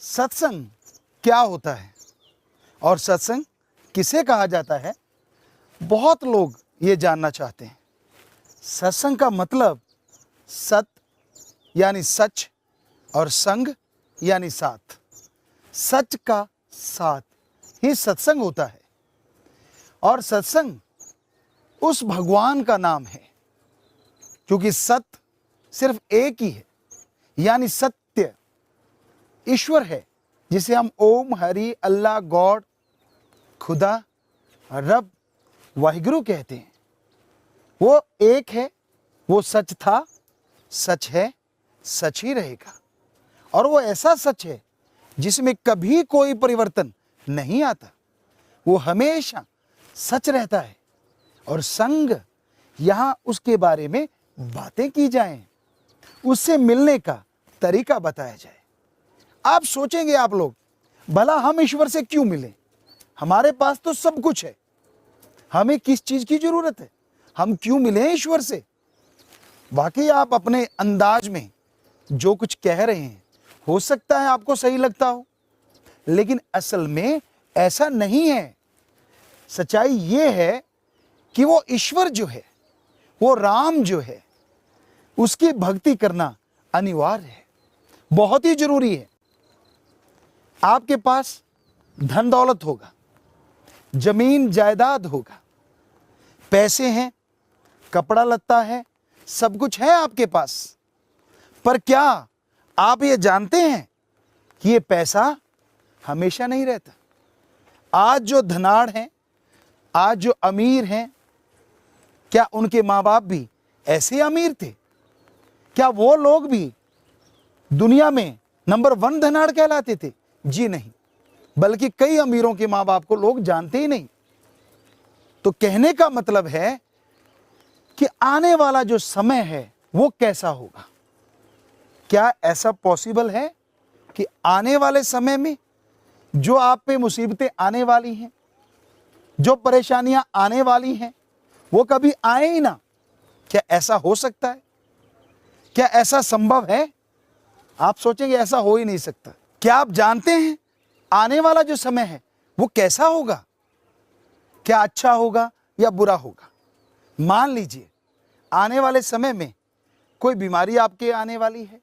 सत्संग क्या होता है और सत्संग किसे कहा जाता है, बहुत लोग ये जानना चाहते हैं। सत्संग का मतलब सत यानी सच और संग यानी साथ। सच का साथ ही सत्संग होता है। और सत्संग उस भगवान का नाम है, क्योंकि सत्य सिर्फ एक ही है, यानी सत्य ईश्वर है, जिसे हम ओम, हरि, अल्लाह, गॉड, खुदा, रब, वाहिगुरु कहते हैं। वो एक है, वो सच था, सच है, सच ही रहेगा। और वो ऐसा सच है जिसमें कभी कोई परिवर्तन नहीं आता, वो हमेशा सच रहता है। और संग, यहां उसके बारे में बातें की जाएं, उससे मिलने का तरीका बताया जाए। आप सोचेंगे आप लोग, भला हम ईश्वर से क्यों मिले? हमारे पास तो सब कुछ है, हमें किस चीज की जरूरत है? हम क्यों मिले ईश्वर से? वाकई आप अपने अंदाज में जो कुछ कह रहे हैं, हो सकता है आपको सही लगता हो, लेकिन असल में ऐसा नहीं है। सच्चाई ये है कि वो ईश्वर जो है, वो राम जो है, उसकी भक्ति करना अनिवार्य है, बहुत ही जरूरी है। आपके पास धन दौलत होगा, जमीन जायदाद होगा, पैसे हैं, कपड़ा लत्ता है, सब कुछ है आपके पास। पर क्या आप ये जानते हैं कि ये पैसा हमेशा नहीं रहता? आज जो धनाढ़ हैं, आज जो अमीर हैं, क्या उनके माँ बाप भी ऐसे अमीर थे? क्या वो लोग भी दुनिया में नंबर 1 धनाढ़ कहलाते थे? जी नहीं, बल्कि कई अमीरों के माँ बाप को लोग जानते ही नहीं। तो कहने का मतलब है कि आने वाला जो समय है वो कैसा होगा? क्या ऐसा पॉसिबल है कि आने वाले समय में जो आप पे मुसीबतें आने वाली हैं, जो परेशानियां आने वाली हैं, वो कभी आए ही ना? क्या ऐसा हो सकता है? क्या ऐसा संभव है? आप सोचेंगे ऐसा हो ही नहीं सकता। क्या आप जानते हैं आने वाला जो समय है वो कैसा होगा? क्या अच्छा होगा या बुरा होगा? मान लीजिए आने वाले समय में कोई बीमारी आपके आने वाली है,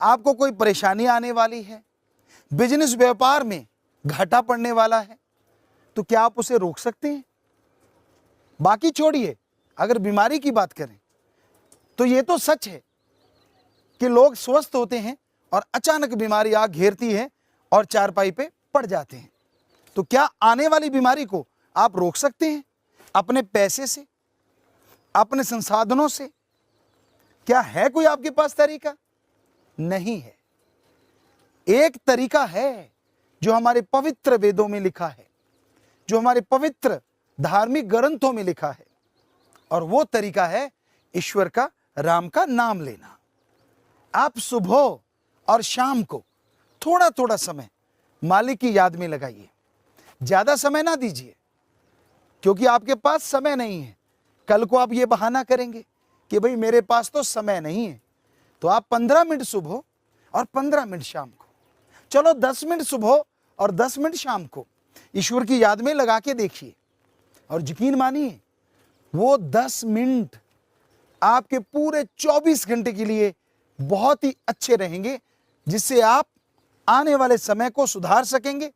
आपको कोई परेशानी आने वाली है, बिजनेस व्यापार में घाटा पड़ने वाला है, तो क्या आप उसे रोक सकते हैं? बाकी छोड़िए, अगर बीमारी की बात करें तो ये तो सच है कि लोग स्वस्थ होते हैं और अचानक बीमारी आ घेरती है और चारपाई पे पड़ जाते हैं। तो क्या आने वाली बीमारी को आप रोक सकते हैं अपने पैसे से, अपने संसाधनों से? क्या है कोई आपके पास तरीका? नहीं है। एक तरीका है जो हमारे पवित्र वेदों में लिखा है, जो हमारे पवित्र धार्मिक ग्रंथों में लिखा है, और वो तरीका है ईश्वर का, राम का नाम लेना। आप सुबह और शाम को थोड़ा थोड़ा समय मालिक की याद में लगाइए। ज्यादा समय ना दीजिए, क्योंकि आपके पास समय नहीं है। कल को आप ये बहाना करेंगे कि भाई मेरे पास तो समय नहीं है। तो आप 15 मिनट सुबह और 15 मिनट शाम को, चलो 10 मिनट सुबह और 10 मिनट शाम को ईश्वर की याद में लगा के देखिए, और यकीन मानिए वो 10 मिनट आपके पूरे 24 घंटे के लिए बहुत ही अच्छे रहेंगे, जिससे आप आने वाले समय को सुधार सकेंगे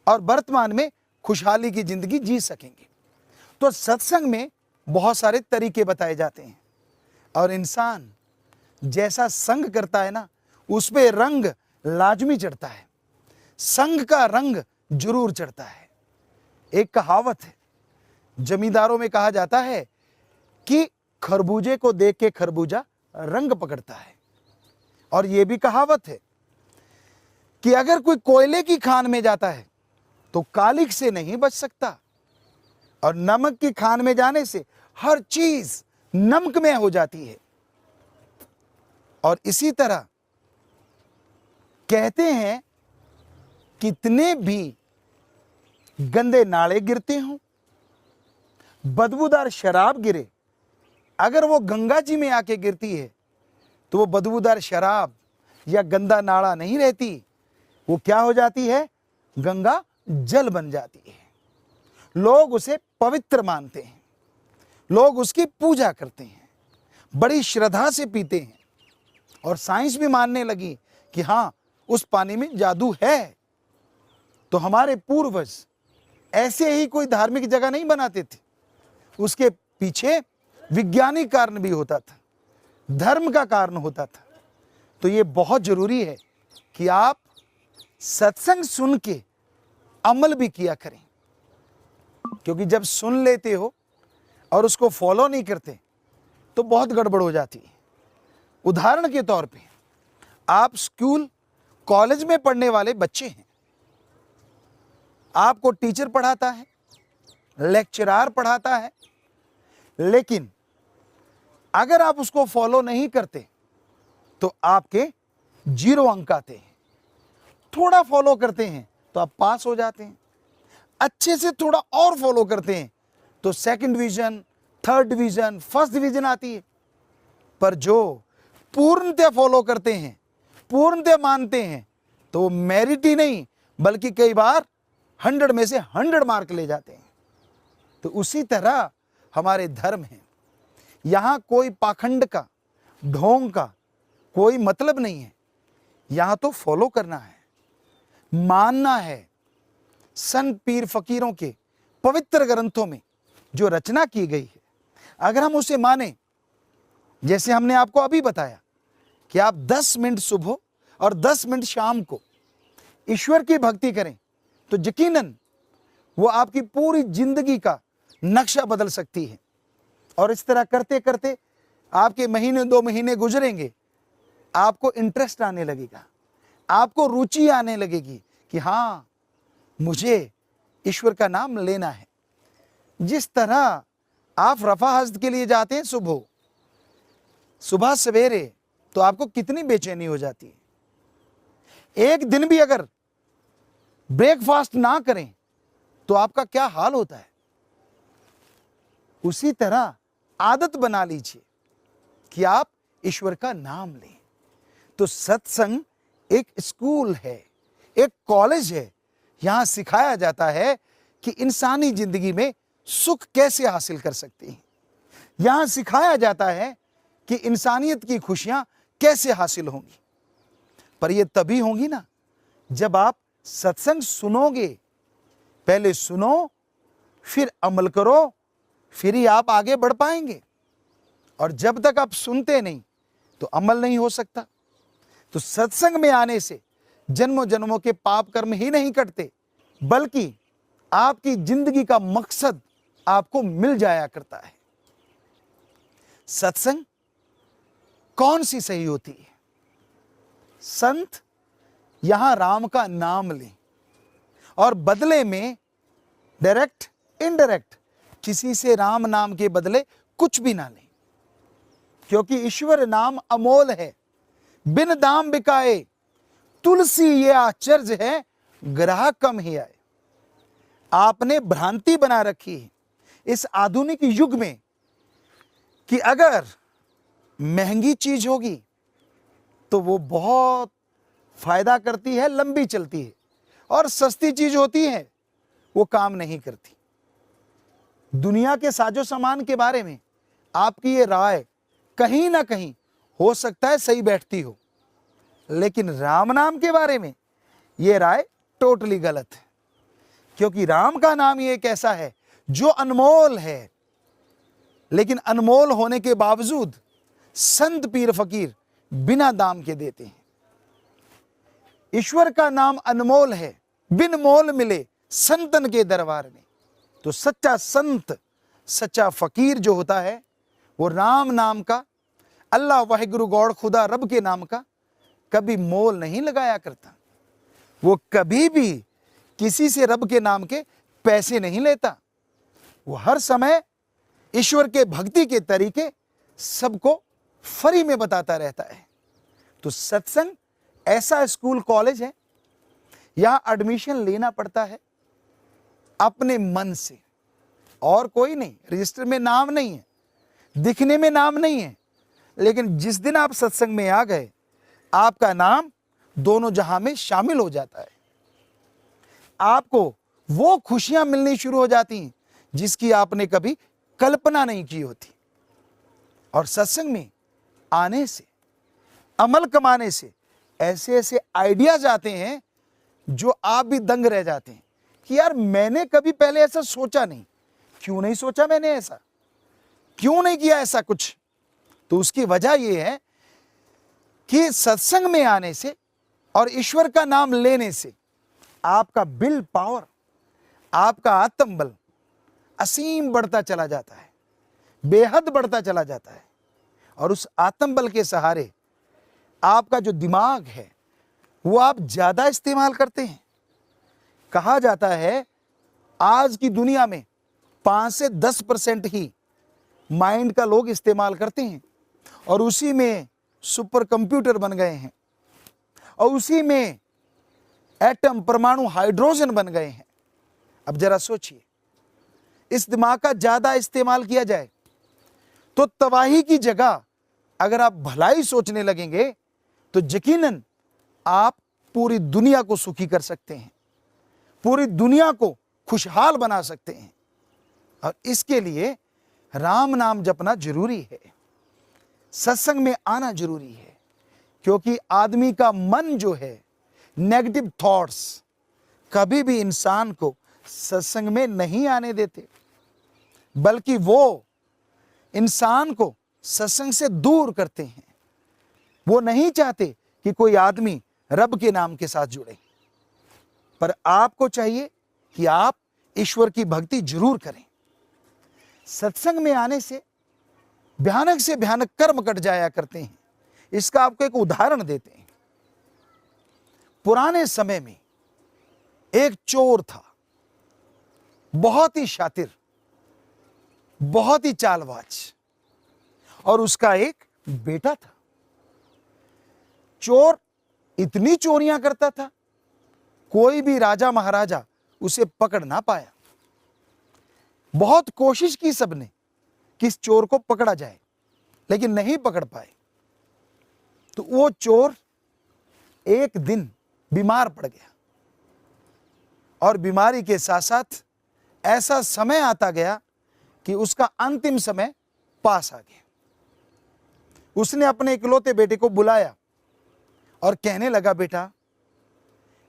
और वर्तमान में खुशहाली की जिंदगी जी सकेंगे। तो सत्संग में बहुत सारे तरीके बताए जाते हैं, और इंसान जैसा संग करता है ना, उस पे रंग लाजमी चढ़ता है। संग का रंग जरूर चढ़ता है। एक कहावत है, जमींदारों में कहा जाता है कि खरबूजे को देख के खरबूजा रंग पकड़ता है। और यह भी कहावत है कि अगर कोई कोयले की खान में जाता है तो कालिख से नहीं बच सकता, और नमक की खान में जाने से हर चीज नमक में हो जाती है। और इसी तरह कहते हैं, कितने भी गंदे नाले गिरते हों, बदबूदार शराब गिरे, अगर वो गंगा जी में आके गिरती है तो वो बदबूदार शराब या गंदा नाला नहीं रहती, वो क्या हो जाती है? गंगा जल बन जाती है। लोग उसे पवित्र मानते हैं, लोग उसकी पूजा करते हैं, बड़ी श्रद्धा से पीते हैं। और साइंस भी मानने लगी कि हाँ, उस पानी में जादू है। तो हमारे पूर्वज ऐसे ही कोई धार्मिक जगह नहीं बनाते थे, उसके पीछे वैज्ञानिक कारण भी होता था, धर्म का कारण होता था। तो ये बहुत जरूरी है कि आप सत्संग सुन के अमल भी किया करें, क्योंकि जब सुन लेते हो और उसको फॉलो नहीं करते तो बहुत गड़बड़ हो जाती है। उदाहरण के तौर पे, आप स्कूल कॉलेज में पढ़ने वाले बच्चे हैं, आपको टीचर पढ़ाता है, लेक्चरार पढ़ाता है, लेकिन अगर आप उसको फॉलो नहीं करते तो आपके 0 अंक आते हैं। थोड़ा फॉलो करते हैं तो आप पास हो जाते हैं, अच्छे से थोड़ा और फॉलो करते हैं तो 2nd division, 3rd division, 1st division आती है। पर जो पूर्णतः फॉलो करते हैं, पूर्णतः मानते हैं, तो वो मेरिट ही नहीं बल्कि कई बार 100 में से 100 मार्क ले जाते हैं। तो उसी तरह हमारे धर्म है, यहां कोई पाखंड का, ढोंग का कोई मतलब नहीं है। यहां तो फॉलो करना है, मानना है। संत पीर फकीरों के पवित्र ग्रंथों में जो रचना की गई है, अगर हम उसे माने, जैसे हमने आपको अभी बताया कि आप 10 मिनट सुबह और 10 मिनट शाम को ईश्वर की भक्ति करें, तो यकीनन वो आपकी पूरी जिंदगी का नक्शा बदल सकती है। और इस तरह करते करते आपके महीने 2 महीने गुजरेंगे, आपको इंटरेस्ट आने लगेगा, आपको रुचि आने लगेगी कि हाँ, मुझे ईश्वर का नाम लेना है। जिस तरह आप रफा हस्त के लिए जाते हैं सुबह सवेरे, तो आपको कितनी बेचैनी हो जाती है। एक दिन भी अगर ब्रेकफास्ट ना करें तो आपका क्या हाल होता है। उसी तरह आदत बना लीजिए कि आप ईश्वर का नाम लें। तो सत्संग एक स्कूल है, एक कॉलेज है। यहां सिखाया जाता है कि इंसानी जिंदगी में सुख कैसे हासिल कर सकते हैं। यहां सिखाया जाता है कि इंसानियत की खुशियां कैसे हासिल होंगी। पर यह तभी होंगी ना जब आप सत्संग सुनोगे। पहले सुनो, फिर अमल करो, फिर ही आप आगे बढ़ पाएंगे। और जब तक आप सुनते नहीं तो अमल नहीं हो सकता। तो सत्संग में आने से जन्मों जन्मों के पाप कर्म ही नहीं कटते, बल्कि आपकी जिंदगी का मकसद आपको मिल जाया करता है। सत्संग कौन सी सही होती है? संत यहां राम का नाम लें और बदले में डायरेक्ट इनडायरेक्ट किसी से राम नाम के बदले कुछ भी ना लें, क्योंकि ईश्वर नाम अमोल है, बिन दाम बिकाए। तुलसी ये आश्चर्य है, ग्राहक कम ही आए। आपने भ्रांति बना रखी है इस आधुनिक युग में कि अगर महंगी चीज होगी तो वो बहुत फायदा करती है, लंबी चलती है, और सस्ती चीज होती है वो काम नहीं करती। दुनिया के साजो सामान के बारे में आपकी ये राय कहीं ना कहीं हो सकता है सही बैठती हो, लेकिन राम नाम के बारे में ये राय टोटली गलत है। क्योंकि राम का नाम ही एक ऐसा है जो अनमोल है, लेकिन अनमोल होने के बावजूद संत पीर फकीर बिना दाम के देते हैं। ईश्वर का नाम अनमोल है, बिन मोल मिले संतन के दरबार में। तो सच्चा संत, सच्चा फकीर जो होता है, वो राम नाम का, अल्लाह वाहिगुरु गौड़ खुदा रब के नाम का कभी मोल नहीं लगाया करता। वो कभी भी किसी से रब के नाम के पैसे नहीं लेता। वो हर समय ईश्वर के भक्ति के तरीके सबको फ्री में बताता रहता है। तो सत्संग ऐसा स्कूल कॉलेज है, यहां एडमिशन लेना पड़ता है अपने मन से, और कोई नहीं। रजिस्टर में नाम नहीं है, दिखने में नाम नहीं है, लेकिन जिस दिन आप सत्संग में आ गए, आपका नाम दोनों जहां में शामिल हो जाता है। आपको वो खुशियां मिलनी शुरू हो जाती हैं जिसकी आपने कभी कल्पना नहीं की होती। और सत्संग में आने से, अमल कमाने से ऐसे ऐसे आइडियाज आते हैं जो आप भी दंग रह जाते हैं कि यार मैंने कभी पहले ऐसा सोचा नहीं, क्यों नहीं सोचा मैंने ऐसा, क्यों नहीं किया ऐसा कुछ। तो उसकी वजह यह है कि सत्संग में आने से और ईश्वर का नाम लेने से आपका विल पावर, आपका आत्मबल असीम बढ़ता चला जाता है, बेहद बढ़ता चला जाता है। और उस आत्मबल के सहारे आपका जो दिमाग है वो आप ज्यादा इस्तेमाल करते हैं। कहा जाता है आज की दुनिया में 5 से 10% ही माइंड का लोग इस्तेमाल करते हैं और उसी में सुपर कंप्यूटर बन गए हैं और उसी में एटम, परमाणु, हाइड्रोजन बन गए हैं। अब जरा सोचिए, इस दिमाग का ज्यादा इस्तेमाल किया जाए तो तबाही की जगह अगर आप भलाई सोचने लगेंगे तो यकीनन आप पूरी दुनिया को सुखी कर सकते हैं, पूरी दुनिया को खुशहाल बना सकते हैं। और इसके लिए राम नाम जपना जरूरी है, सत्संग में आना जरूरी है। क्योंकि आदमी का मन जो है, नेगेटिव थॉट्स कभी भी इंसान को सत्संग में नहीं आने देते, बल्कि वो इंसान को सत्संग से दूर करते हैं। वो नहीं चाहते कि कोई आदमी रब के नाम के साथ जुड़े। पर आपको चाहिए कि आप ईश्वर की भक्ति जरूर करें। सत्संग में आने से भयानक कर्म कट जाया करते हैं। इसका आपको एक उदाहरण देते हैं। पुराने समय में एक चोर था, बहुत ही शातिर, बहुत ही चालबाज, और उसका एक बेटा था। चोर इतनी चोरियां करता था, कोई भी राजा महाराजा उसे पकड़ ना पाया। बहुत कोशिश की सबने कि इस चोर को पकड़ा जाए, लेकिन नहीं पकड़ पाए। तो वो चोर एक दिन बीमार पड़ गया और बीमारी के साथ साथ ऐसा समय आता गया कि उसका अंतिम समय पास आ गया। उसने अपने इकलौते बेटे को बुलाया और कहने लगा, बेटा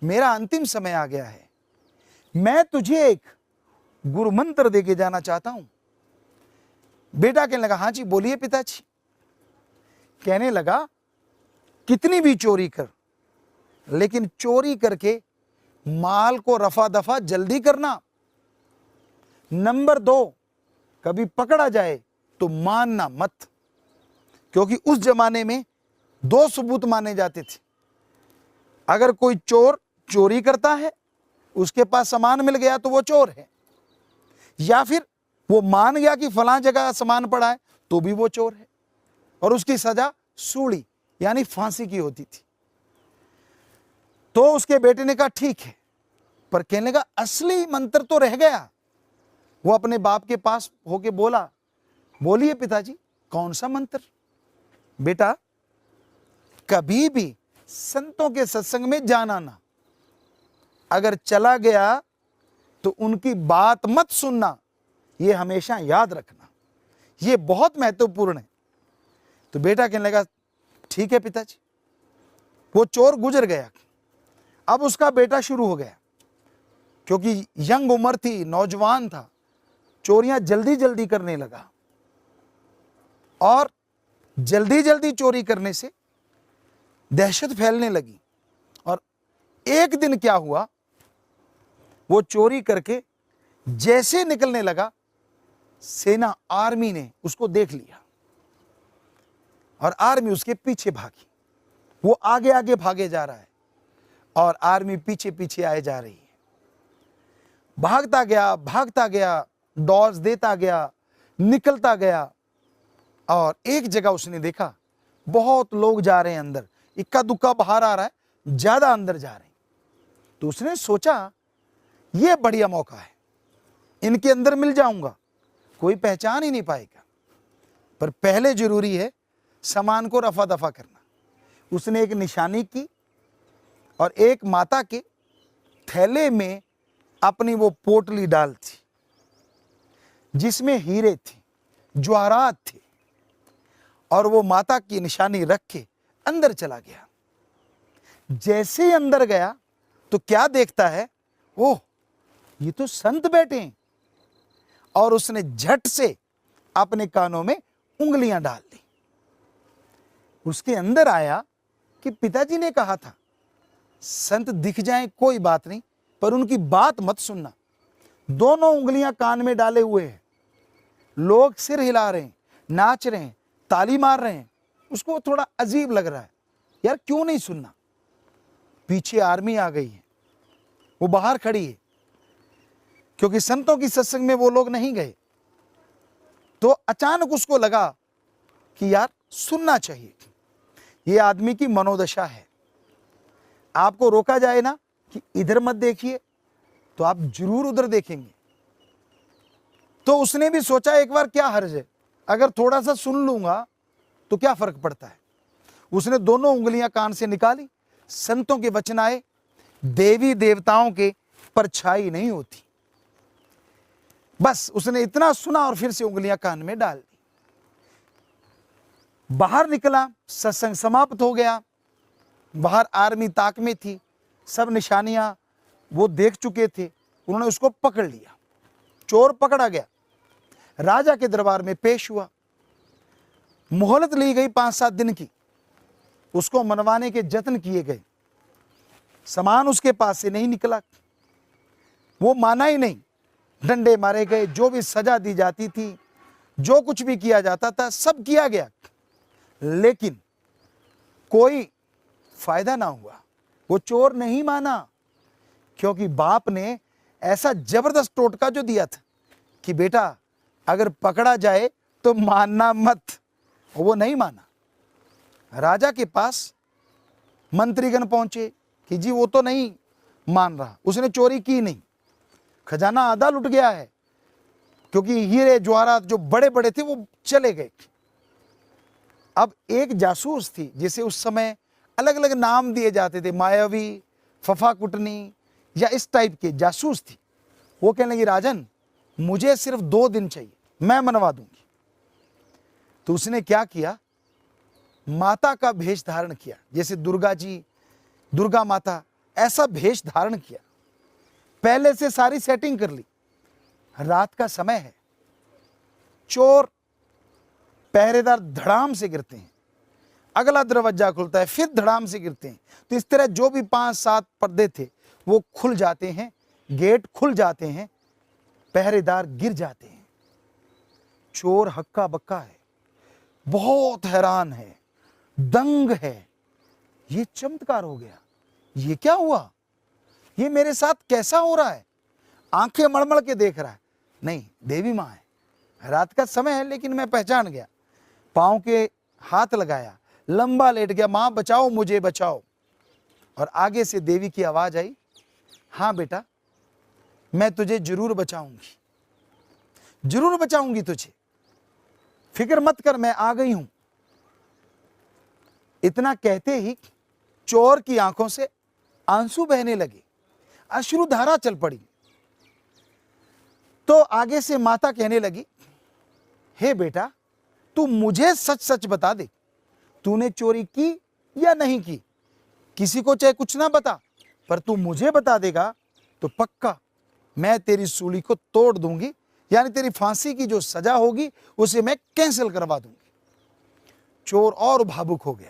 मेरा अंतिम समय आ गया है, मैं तुझे एक गुरु मंत्र देके जाना चाहता हूं। बेटा कहने लगा, हाँ जी बोलिए पिताजी। कहने लगा, कितनी भी चोरी कर, लेकिन चोरी करके माल को रफा दफा जल्दी करना। नंबर 2, कभी पकड़ा जाए तो मानना मत, क्योंकि उस जमाने में 2 सबूत माने जाते थे। अगर कोई चोर चोरी करता है, उसके पास सामान मिल गया तो वो चोर है, या फिर वो मान गया कि फलां जगह सामान पड़ा है तो भी वो चोर है, और उसकी सजा सूली यानी फांसी की होती थी। तो उसके बेटे ने कहा ठीक है, पर कहने का असली मंत्र तो रह गया। वो अपने बाप के पास होके बोला, बोलिए पिताजी कौन सा मंत्र। बेटा कभी भी संतों के सत्संग में जाना ना, अगर चला गया तो उनकी बात मत सुनना, ये हमेशा याद रखना, ये बहुत महत्वपूर्ण है। तो बेटा कहने लगा ठीक है पिताजी। वो चोर गुजर गया। अब उसका बेटा शुरू हो गया, क्योंकि यंग उम्र थी, नौजवान था, चोरियां जल्दी जल्दी करने लगा। और जल्दी जल्दी चोरी करने से दहशत फैलने लगी। और एक दिन क्या हुआ, वो चोरी करके जैसे निकलने लगा, सेना आर्मी ने उसको देख लिया और आर्मी उसके पीछे भागी। वो आगे आगे भागे जा रहा है और आर्मी पीछे पीछे आए जा रही है। भागता गया, डॉज देता गया, निकलता गया। और एक जगह उसने देखा बहुत लोग जा रहे हैं अंदर, इक्का दुक्का बाहर आ रहा है, ज्यादा अंदर जा रहे हैं। तो उसने सोचा ये बढ़िया मौका है, इनके अंदर मिल जाऊंगा, कोई पहचान ही नहीं पाएगा। पर पहले जरूरी है सामान को रफा दफा करना। उसने एक निशानी की और एक माता के थैले में अपनी वो पोटली डाल थी जिसमें हीरे थे, जवाहरात थे, और वो माता की निशानी रख के अंदर चला गया। जैसे ही अंदर गया तो क्या देखता है, ओह ये तो संत बैठे हैं, और उसने झट से अपने कानों में उंगलियां डाल दी। उसके अंदर आया कि पिताजी ने कहा था संत दिख जाएं कोई बात नहीं, पर उनकी बात मत सुनना। दोनों उंगलियां कान में डाले हुए हैं, लोग सिर हिला रहे हैं, नाच रहे हैं, ताली मार रहे हैं। उसको थोड़ा अजीब लग रहा है, यार क्यों नहीं सुनना। पीछे आर्मी आ गई है, वो बाहर खड़ी है, क्योंकि संतों की सत्संग में वो लोग नहीं गए। तो अचानक उसको लगा कि यार सुनना चाहिए। ये आदमी की मनोदशा है। आपको रोका जाए ना कि इधर मत देखिए, तो आप जरूर उधर देखेंगे। तो उसने भी सोचा एक बार क्या हर्ज है, अगर थोड़ा सा सुन लूंगा तो क्या फर्क पड़ता है। उसने दोनों उंगलियां कान से निकाली। संतों के वचन आए, देवी देवताओं के परछाई नहीं होती। बस उसने इतना सुना और फिर से उंगलियां कान में डाल दी। बाहर निकला, सत्संग समाप्त हो गया। बाहर आर्मी ताक में थी, सब निशानियां वो देख चुके थे। उन्होंने उसको पकड़ लिया, चोर पकड़ा गया, राजा के दरबार में पेश हुआ। मोहलत ली गई 5-7 दिन की, उसको मनवाने के जत्न किए गए। सामान उसके पास से नहीं निकला, वो माना ही नहीं। डंडे मारे गए, जो भी सजा दी जाती थी, जो कुछ भी किया जाता था सब किया गया, लेकिन कोई फायदा ना हुआ। वो चोर नहीं माना, क्योंकि बाप ने ऐसा जबरदस्त टोटका जो दिया था कि बेटा अगर पकड़ा जाए तो मानना मत। वो नहीं माना। राजा के पास मंत्रीगण पहुंचे कि जी वो तो नहीं मान रहा, उसने चोरी की नहीं, खजाना आधा लुट गया है, क्योंकि हीरे जवाहरात जो बड़े बड़े थे वो चले गए। अब एक जासूस थी, जिसे उस समय अलग अलग नाम दिए जाते थे, मायावी, फफा कुटनी या इस टाइप के जासूस थी। वो कहने लगी राजन मुझे सिर्फ 2 दिन चाहिए, मैं मनवा दूंगी। तो उसने क्या किया, माता का भेष धारण किया, जैसे दुर्गा जी, दुर्गा माता, ऐसा भेष धारण किया। पहले से सारी सेटिंग कर ली। रात का समय है, चोर पहरेदार धड़ाम से गिरते हैं, अगला दरवाजा खुलता है, फिर धड़ाम से गिरते हैं। तो इस तरह जो भी 5-7 पर्दे थे वो खुल जाते हैं, गेट खुल जाते हैं, पहरेदार गिर जाते हैं। चोर हक्का बक्का है, बहुत हैरान है, दंग है। ये चमत्कार हो गया, ये क्या हुआ, ये मेरे साथ कैसा हो रहा है। आंखें मड़मड़ के देख रहा है, नहीं देवी माँ है, रात का समय है, लेकिन मैं पहचान गया। पांव के हाथ लगाया, लंबा लेट गया, माँ बचाओ मुझे बचाओ। और आगे से देवी की आवाज आई, हाँ बेटा मैं तुझे जरूर बचाऊंगी, जरूर बचाऊंगी तुझे, फिक्र मत कर, मैं आ गई हूं। इतना कहते ही चोर की आंखों से आंसू बहने लगे, अश्रुधारा चल पड़ी। तो आगे से माता कहने लगी, हे बेटा तू मुझे सच सच बता दे, तूने चोरी की या नहीं की। किसी को चाहे कुछ ना बता, पर तू मुझे बता देगा तो पक्का मैं तेरी सूली को तोड़ दूंगी, यानी तेरी फांसी की जो सजा होगी उसे मैं कैंसिल करवा दूंगी। चोर और भावुक हो गया,